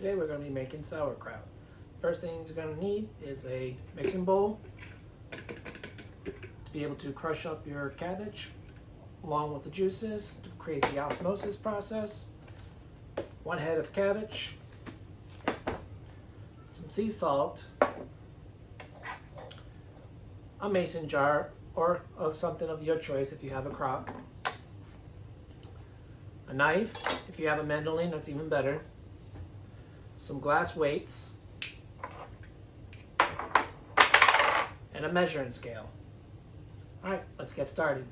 Today we're going to be making sauerkraut. First thing you're going to need is a mixing bowl to be able to crush up your cabbage along with the juices to create the osmosis process. 1 head of cabbage, some sea salt, a mason jar or of something of your choice if you have a crock, a knife, if you have a mandolin that's even better, some glass weights, and a measuring scale. Alright, let's get started.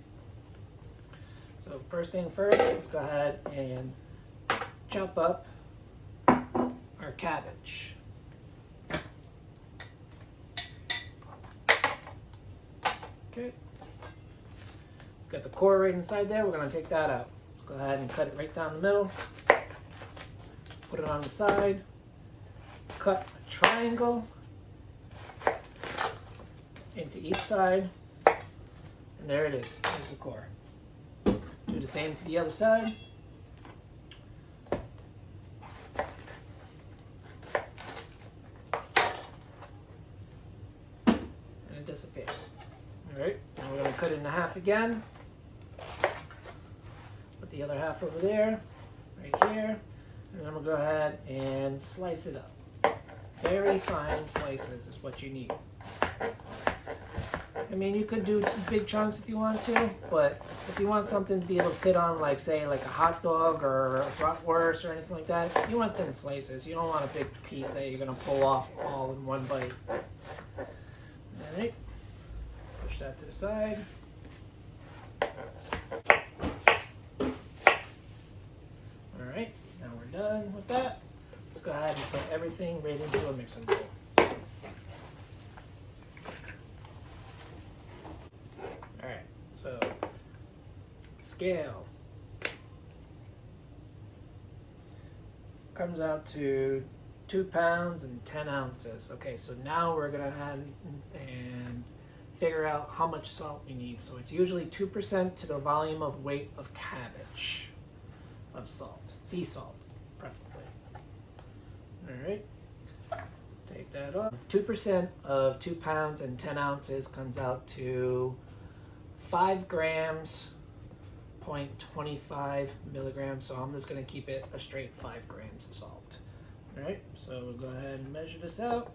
So first thing first, let's go ahead and chop up our cabbage. Okay. Got the core right inside there, we're going to take that out. Go ahead and cut it right down the middle. Put it on the side. Cut a triangle into each side. And there it is. There's the core. Do the same to the other side. And it disappears. Alright, now we're going to cut it in half again. Put the other half over there, right here. And then we'll go ahead and slice it up. Very fine slices is what you need. I mean, you could do big chunks if you want to, but if you want something to be able to fit on, like, say, like a hot dog or a bratwurst or anything like that, you want thin slices. You don't want a big piece that you're going to pull off all in one bite. Alright, push that to the side. Alright, now we're done with that. Let's go ahead and put everything right into a mixing bowl. Alright, so scale comes out to 2 pounds and 10 ounces. Okay, so now we're gonna have and figure out how much salt we need. So it's usually 2% to the volume of weight of cabbage of salt, sea salt, preferably. Alright, take that off. 2% of 2 pounds and 10 ounces comes out to 5 grams, 0.25 milligrams. So I'm just going to keep it a straight 5 grams of salt. Alright, so we'll go ahead and measure this out.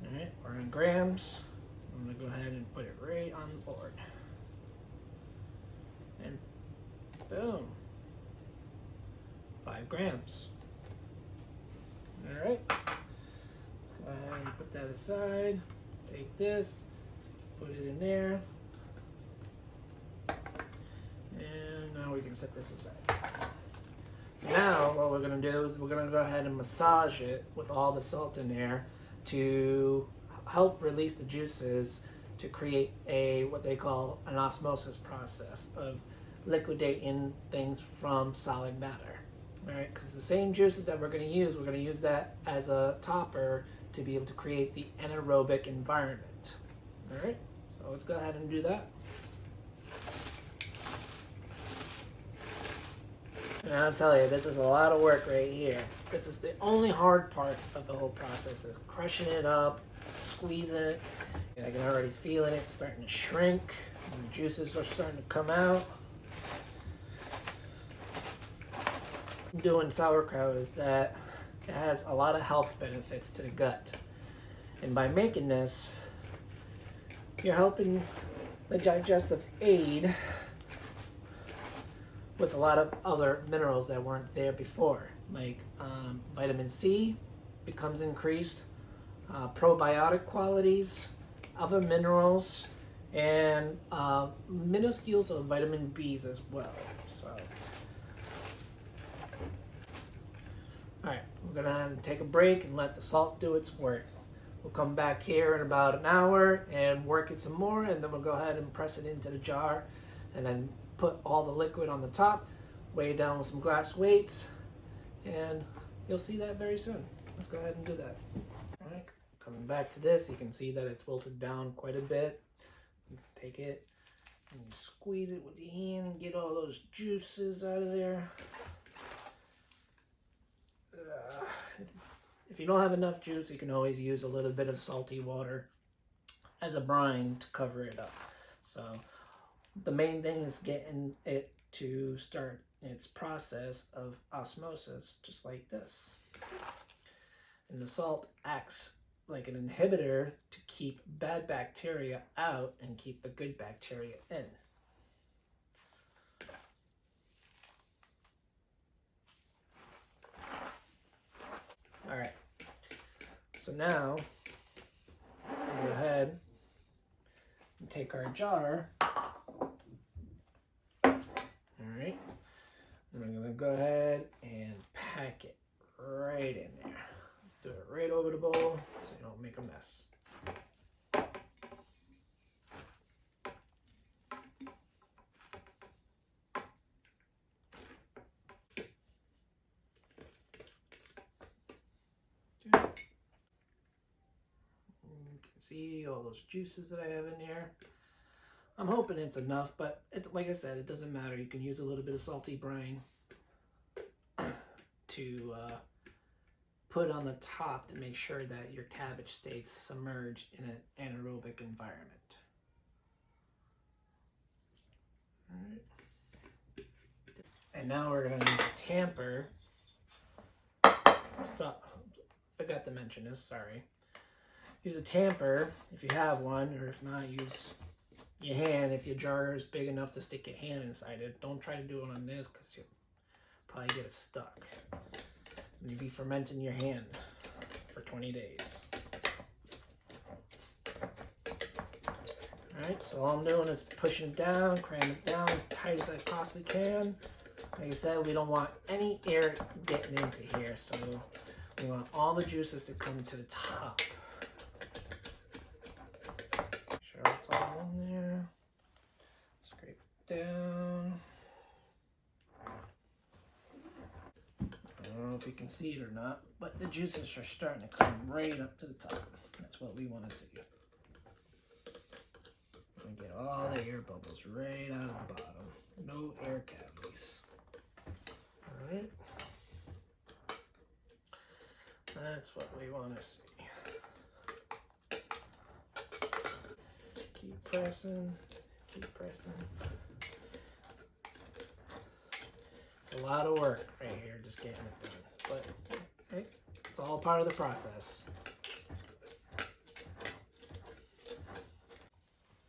Alright, we're in grams. I'm going to go ahead and put it right on the board. And boom, 5 grams. Alright, let's go ahead and put that aside. Take this, put it in there. And now we can set this aside. So now what we're going to do is we're going to go ahead and massage it with all the salt in there to help release the juices to create what they call an osmosis process of liquidating things from solid matter. Alright, because the same juices that we're going to use that as a topper to be able to create the anaerobic environment. Alright, so let's go ahead and do that. And I'll tell you, this is a lot of work right here. This is the only hard part of the whole process, is crushing it up, squeezing it. And I can already feel it, it's starting to shrink, and the juices are starting to come out. Doing sauerkraut is that it has a lot of health benefits to the gut, and by making this you're helping the digestive aid with a lot of other minerals that weren't there before, like vitamin C becomes increased, probiotic qualities, other minerals, and minuscules of vitamin B's as well. So alright, we're going to take a break and let the salt do its work. We'll come back here in about an hour and work it some more, and then we'll go ahead and press it into the jar and then put all the liquid on the top, weigh it down with some glass weights, and you'll see that very soon. Let's go ahead and do that. Alright, coming back to this, you can see that it's wilted down quite a bit. You can take it and you squeeze it with your hand and get all those juices out of there. if you don't have enough juice, you can always use a little bit of salty water as a brine to cover it up. So the main thing is getting it to start its process of osmosis, just like this. And the salt acts like an inhibitor to keep bad bacteria out and keep the good bacteria in. All right, so now we'll go ahead and take our jar. All right, and we're gonna go ahead and pack it right in there. Do it right over the bowl so you don't make a mess. You can see all those juices that I have in there. I'm hoping it's enough, but like I said, it doesn't matter. You can use a little bit of salty brine to put on the top to make sure that your cabbage stays submerged in an anaerobic environment. All right. And now we're going to use a tamper. Stop. Forgot to mention this, sorry. Use a tamper if you have one, or if not, use your hand if your jar is big enough to stick your hand inside it. Don't try to do it on this because you'll probably get it stuck. Maybe ferment in your hand for 20 days. Alright, so all I'm doing is pushing it down, cramming it down as tight as I possibly can. Like I said, we don't want any air getting into here, so we want all the juices to come to the top. Make sure it's all in there. Scrape it down. I don't know if you can see it or not, but the juices are starting to come right up to the top. That's what we want to see. And get all the air bubbles right out of the bottom. No air cavities. Alright. That's what we want to see. Keep pressing. Keep pressing. It's a lot of work right here just getting it done. But hey, it's all part of the process.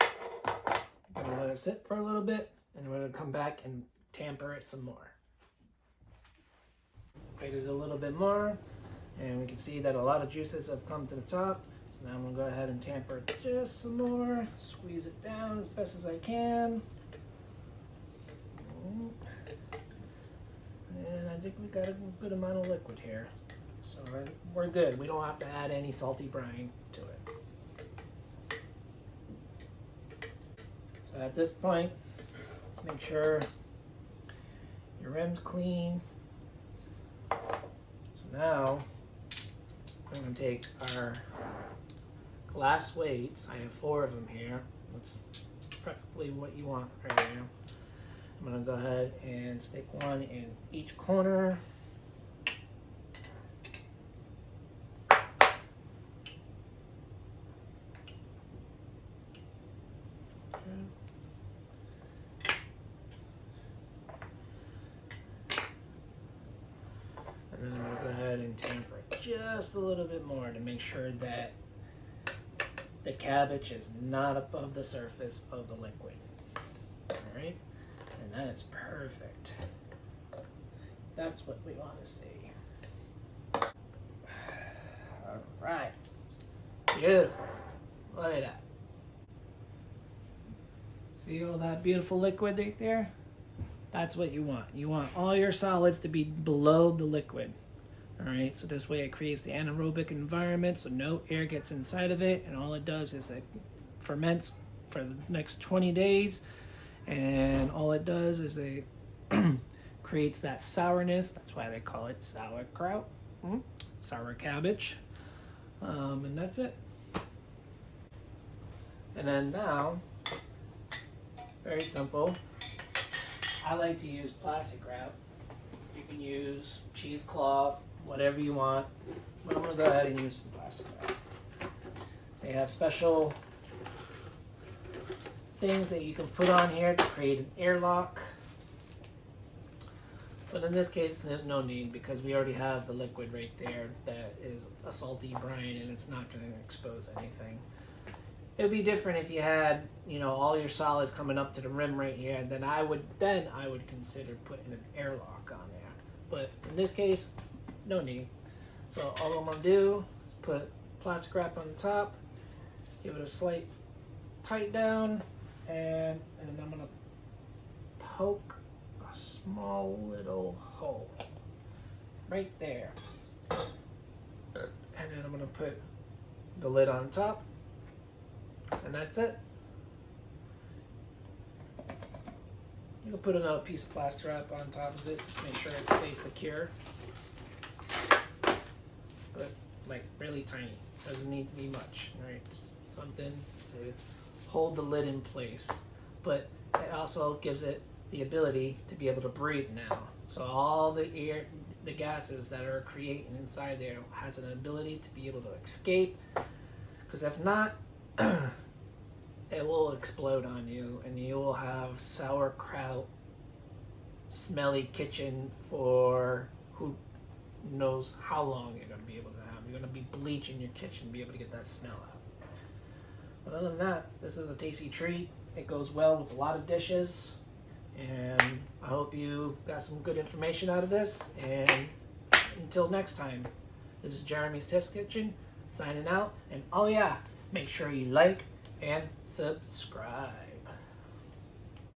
I'm gonna let it sit for a little bit, and we're gonna come back and tamper it some more. Waited a little bit more, and we can see that a lot of juices have come to the top. So now I'm gonna go ahead and tamper it just some more, squeeze it down as best as I can. And I think we got a good amount of liquid here. So we're good. We don't have to add any salty brine to it. So at this point, let's make sure your rim's clean. So now I'm going to take our glass weights. I have 4 of them here. That's preferably what you want right here. I'm going to go ahead and stick one in each corner. And then I'm going to go ahead and tamper it just a little bit more to make sure that the cabbage is not above the surface of the liquid. All right? And that is perfect. That's what we want to see. All right. Beautiful. Look at that. See all that beautiful liquid right there? That's what you want. You want all your solids to be below the liquid. All right, so this way it creates the anaerobic environment so no air gets inside of it, and all it does is it ferments for the next 20 days, and all it does is it creates that sourness. That's why they call it sauerkraut, sour cabbage, and that's it. And then now, very simple, I like to use plastic wrap. You can use cheesecloth, whatever you want. But I'm going to go ahead and use some plastic wrap. They have special things that you can put on here to create an airlock. But in this case, there's no need because we already have the liquid right there that is a salty brine and it's not going to expose anything. It would be different if you had, you know, all your solids coming up to the rim right here, and then I would consider putting an airlock on there. But in this case, no need. So all I'm going to do is put plastic wrap on the top, give it a slight tight down, and I'm going to poke a small little hole right there. And then I'm going to put the lid on top, and that's it. You can put another piece of plastic wrap on top of it, make sure it stays secure. But like really tiny, doesn't need to be much, right? Just something to hold the lid in place. But it also gives it the ability to be able to breathe now. So all the air, the gases that are creating inside there has an ability to be able to escape. Because if not, it will explode on you and you will have sauerkraut, smelly kitchen for who knows how long you're going to be able to have. You're going to be bleaching your kitchen to be able to get that smell out. But other than that, this is a tasty treat. It goes well with a lot of dishes. And I hope you got some good information out of this. And until next time, this is Jeremy's Test Kitchen signing out. And oh yeah, make sure you like and subscribe.